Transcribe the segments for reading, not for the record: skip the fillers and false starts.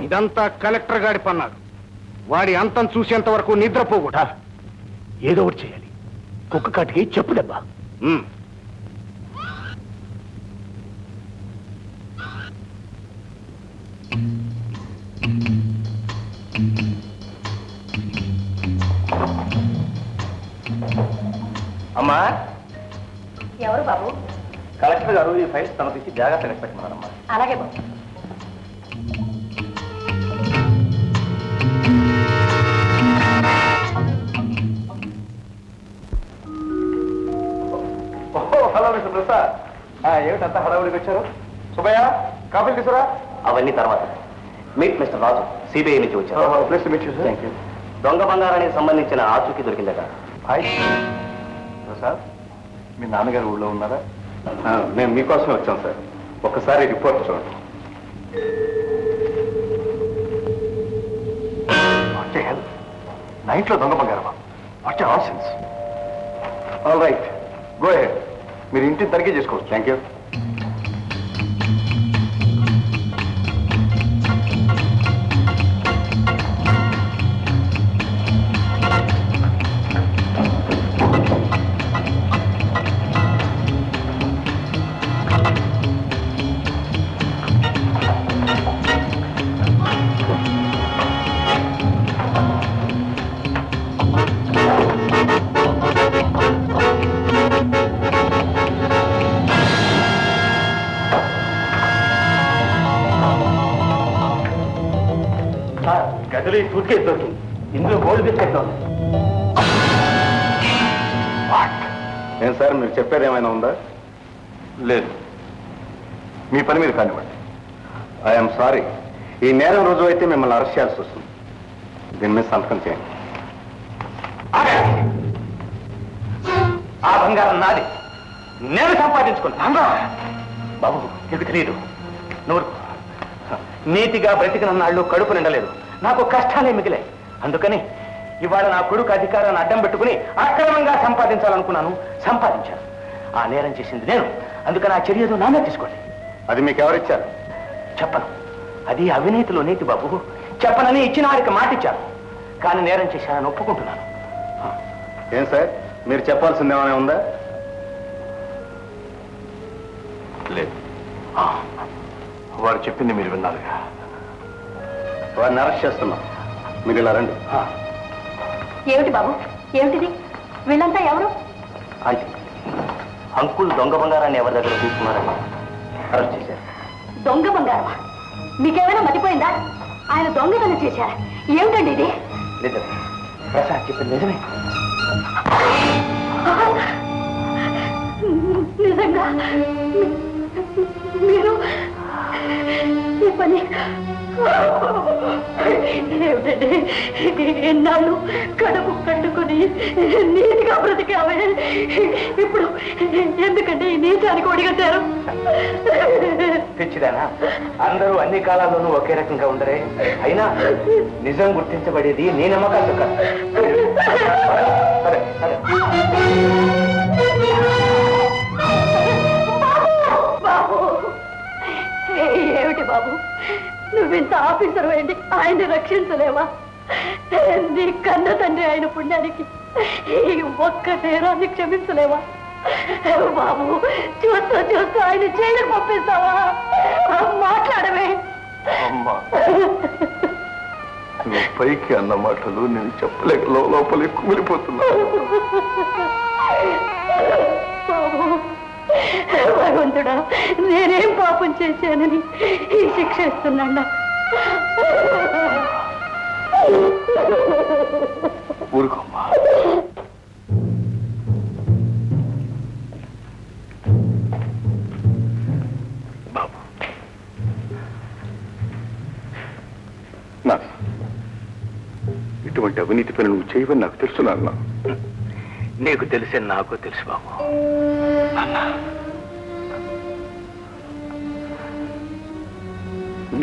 ఇదంతా కలెక్టర్ గాడి పన్నాడు. వాడి అంతం చూసేంత వరకు నిద్రపోకూడదు. ఏదో ఒకటి చేయాలి. కుక్క కాటికి చెప్పు దెబ్బ. అమ్మా, ఎవరు బాబు? కలెక్టర్ గారు ఈ ఫైల్స్ తమకు ఇచ్చి జాగ్రత్తగా పెట్టమన్నారమ్మా. అలాగే బాబు. హలో మిస్టర్ ప్రసాద్, ఏమిటంతా హడావుడికి వచ్చారు? సుబ్బయ్య, కాఫీలు తీసుకురా. అవన్నీ తర్వాత. మీట్ మిస్టర్ రాజు, సిబిఐ నుంచి వచ్చారు. Please meet you sir. Thank you. దొంగ బంగారానికి సంబంధించిన ఆచూకీ దొరికిందట. హాయ్ ప్రసాద్, మీ నాన్నగారు ఊళ్ళో ఉన్నారా? మేము మీకోసమే వచ్చాం సార్. ఒక్కసారి రిపోర్ట్ చూడండి. నా ఇంట్లో దొంగ బంగారమా? What a nonsense. All right, go ahead. మీరు ఇంటిని తనిఖీ చేసుకోవచ్చు. Thank you. గదిలో ఈ సూట్ కేసు దొరికింది. ఇందులో గోల్డ్ బిస్కెట్ ఉంది. ఏం సార్, మీరు చెప్పేది ఏమైనా ఉందా? లేదు. మీ పని మీరు కానివ్వండి. ఐఎమ్ సారీ, ఈ నేరం రుజువు అయితే మిమ్మల్ని అరెస్ట్ చేయాల్సి వస్తుంది. దీని మీద సంతకం చేయండి. ఆ బంగారం నాది, నేను సంపాదించుకున్నా. బాబు, నీకు తెలియదు. నువ్వు నీతిగా బ్రతికినన్నాళ్ళు కడుపు నిండలేదు. నాకు కష్టాలే మిగిలాయి. అందుకని ఇవాళ నా కొడుకు అధికారాన్ని అడ్డం పెట్టుకుని అక్రమంగా సంపాదించాలనుకున్నాను. సంపాదించాను. ఆ నేరం చేసింది నేను. అందుకని ఆ చర్యలు నామే తీసుకోండి. అది మీకు ఎవరిచ్చారు? చెప్పను. అది అవినీతిలో నీతి బాబు. చెప్పనని ఇచ్చిన వారికి మాట ఇచ్చాను. కానీ నేరం చేశానని ఒప్పుకుంటున్నాను. ఏం సార్, మీరు చెప్పాల్సింది ఏమైనా ఉందా? లేదు. వారు చెప్పింది మీరు విన్నారుగా. వారిని అరెస్ట్ చేస్తున్నాం. మీరు ఇలా రండి. ఏమిటి బాబు, ఏమిటిది? వీళ్ళంతా ఎవరు? ఆంటీ, అంకుల్ దొంగ బంగారాన్ని ఎవరి దగ్గర తీసుకున్నారని అరెస్ట్ చేశారు. దొంగ బంగారమా? మీకేమైనా మతిపోయిందా? ఆయన దొంగతనం చేశారా? ఏమిటండి ఇది? నిజమే, ప్రసాద్ చెప్పింది నిజమే. నిజంగా మీరు ఈ పని ఏమిటండి? ఎన్నాళ్ళు కడుపు కట్టుకుని నీతిగా బ్రతికావే, ఇప్పుడు ఎందుకంటే ఈ నీచానికి ఒడిగట్టారు? తెచ్చిదానా, అందరూ అన్ని కాలాల్లోనూ ఒకే రకంగా ఉండరే. అయినా నిజం గుర్తించబడేది నీ నమ్మకాలు కాదు. సరే సరే. ఏమిటి బాబు, నువ్వింత ఆఫీసర్ ఏంటి? ఆయన్ని రక్షించలేవా? నీ కన్న తండ్రి ఆయన పుణ్యానికి ఈ ఒక్క నేరాన్ని క్షమించలేవా బాబు? చూస్తూ చూస్తూ ఆయన జైలుకు పంపిస్తావా? మాట్లాడమే. అమ్మా, నువ్వు పైకి అన్న మాటలు నేను చెప్పలేక లోపలే కుమిలిపోతున్నా. బాబు, భగవంతుడా, నేనేం పాపం చేశానని ఈ శిక్ష ఇస్తున్నాడా? ఊరుకోమ్మా. బాబు, నాకు ఇటువంటి అవినీతి పని నువ్వు చేయవని నాకు తెలుసు నాన్న. నీకు తెలిసే నాకు తెలుసు బాబు.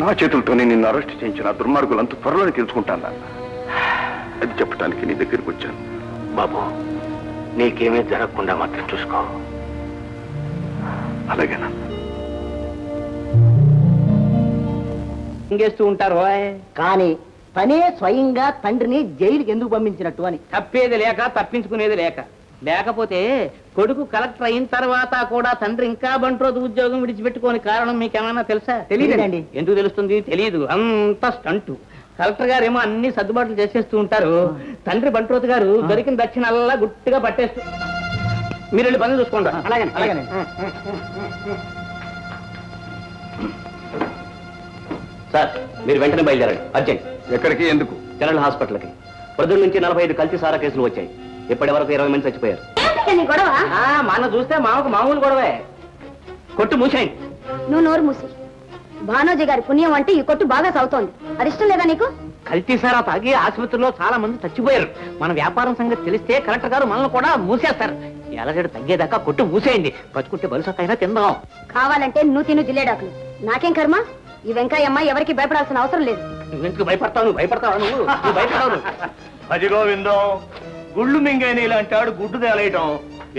నా చేతులతోనే నిన్ను అరెస్ట్ చేయించిన దుర్మార్గులు అంత త్వరలోనే తెలుసుకుంటాను నాన్న. అది చెప్పడానికి నీ దగ్గరికి వచ్చాను. బాబు, నీకేమీ జరగకుండా మాత్రం చూసుకో. అలాగేనా? ఇంగేస్తూ ఉంటారు ఓయ్. కానీ తనే స్వయంగా తండ్రిని జైలుకి ఎందుకు పంపించినట్టు అని. తప్పేది లేక తప్పించుకునేది లేక. లేకపోతే కొడుకు కలెక్టర్ అయిన తర్వాత కూడా తండ్రి ఇంకా బంట్రోజు ఉద్యోగం విడిచిపెట్టుకోని కారణం మీకేమైనా తెలుసా? తెలీదండి. ఎందుకు తెలుస్తుంది? తెలియదు, అంత స్టంటు. కలెక్టర్ గారు ఏమో అన్ని సర్దుబాట్లు చేసేస్తూ ఉంటారు. తండ్రి బంట్రోతు గారు దొరికిన దక్షిణల్లా గుట్టుగా పట్టేస్తూ. మీరు వెళ్ళి పనులు చూసుకోండి. అలాగే అలాగే. సార్ మీరు వెంటనే బయలుదేరండి, అర్జెంట్. ఎక్కడికి, ఎందుకు? జనరల్ హాస్పిటల్కి. ప్రొద్దున నుంచి 45 కల్తీ సారా కేసులు వచ్చాయి. ఇప్పటి వరకు 20 మంది చచ్చిపోయారు. గొడవ మన చూస్తే మామకు మామూలు గొడవే. కొట్టు మూసేయండి. నువ్వు నోరు మూసి. భానోజీ గారి పుణ్యం అంటే ఈ కొట్టు బాగా సాగుతోంది. అది ఇష్టం లేదా నీకు? కల్తీ సారా తాగి ఆసుపత్రిలో చాలా మంది చచ్చిపోయారు. మన వ్యాపారం సంగతి తెలిస్తే కలెక్టర్ గారు మనల్ని కూడా మూసేస్తారు. ఎలాగేడు తగ్గేదాకా కొట్టు మూసేయండి. బతుకుంటే బలుసకైనా తిందాం. కావాలంటే నువ్వు తిను జిల్లేడాకులు. నాకేం కర్మ? ఈ వెంకయ్యమ్మ ఎవరికి భయపడాల్సిన అవసరం లేదు. నువ్వెందుకు భయపడతావు? నువ్వు భయపడతావు. అదిగో విందాం, గుళ్ళు మింగైన ఇలాంటి ఆడు గుడ్డు తేలేయటం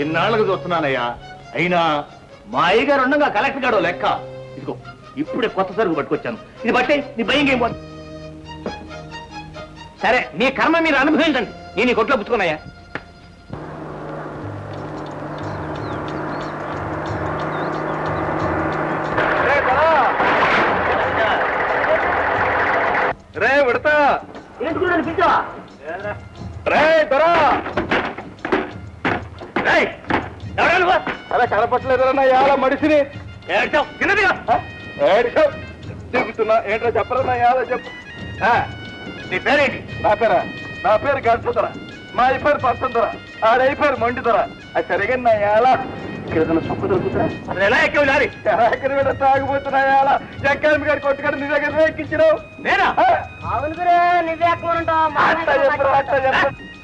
ఇన్నాళ్ళకు చూస్తున్నానయ్యా. అయినా మా అయ్యగారు ఉండగా కలెక్టర్ గారు లెక్క. ఇదిగో ఇప్పుడే కొత్త సరుకు పట్టుకొచ్చాను. ఇది బట్టే నీ భయం ఏం పోతుంది. సరే, మీ కర్మ మీరు అనుభవించండి. నేను ఈ కొట్లో పుచ్చుకున్నాయా. రే విడతా, పిలిచావా? రే దొరా, అలా కనపట్లేదన్నా యాల మడిసిని దిగుతున్నా. ఏంట్రా చెప్పరన్నా యాల చెప్పు. నీ పేరేంటి? నా పేరు గడుపుదరా. మా అయిపోయారు పంచదరా. ఆడైపోయారు మొండిదరా. అది సరిగా నా యాల ఇక్కడ సొక్కు దొరుకుతురా. ఎలా ఎక్కవి లారీ ఎక్కడ కూడా తాగిపోతున్నా యాల. జగ్గామి గారి కొట్టుగారు నీ దగ్గర ఎక్కించినావు. నేనా?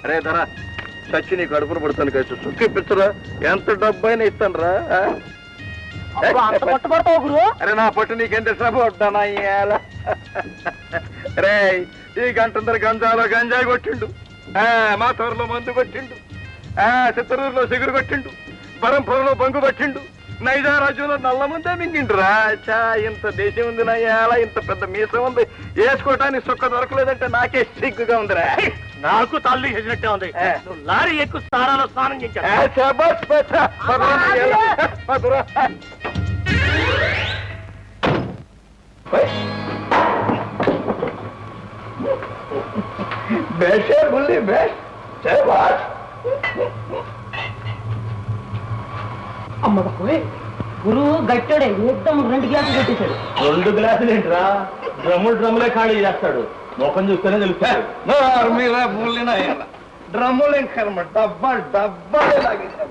అరే ధరా, చచ్చి నీ కడుపును పడతాను కలిసి సుఖిప్పించరా. ఎంత డబ్బు అయినా ఇస్తాను రా. అరే నా పట్టు నీకేం తెలిసినా రే. ఈ గంటందర గంజాలో గంజాయి కొట్టిండు, మా తోరలో మందు కొట్టిండు, చిత్తూరులో సిగురు కొట్టిండు, పరంపురంలో బంగు కొట్టిండు, నైజా రాజ్యంలో నల్ల ముందే మింగిండురా. చా ఇంత దేశం ఉంది నయ్యాల, ఇంత పెద్ద మీసం ఉంది. వేసుకోవటానికి సుక్క దొరకలేదంటే నాకే సిగ్గుగా ఉందిరా. నాకు తల్లి చేసినట్టే ఉంది. లారీ ఎక్కువ స్థానాల్లో స్నానం చేశాను. గురువు గట్టాడే మొత్తం 2 గ్లాసులు పెట్టేశాడు. 2 గ్లాసులు ఏంట్రా? డ్రమ్ములే ఖాళీ చేస్తాడు. ముఖం చూస్తేనే తెలుస్తాడు. డ్రమ్ములు ఇంకా డబ్బా డబ్బా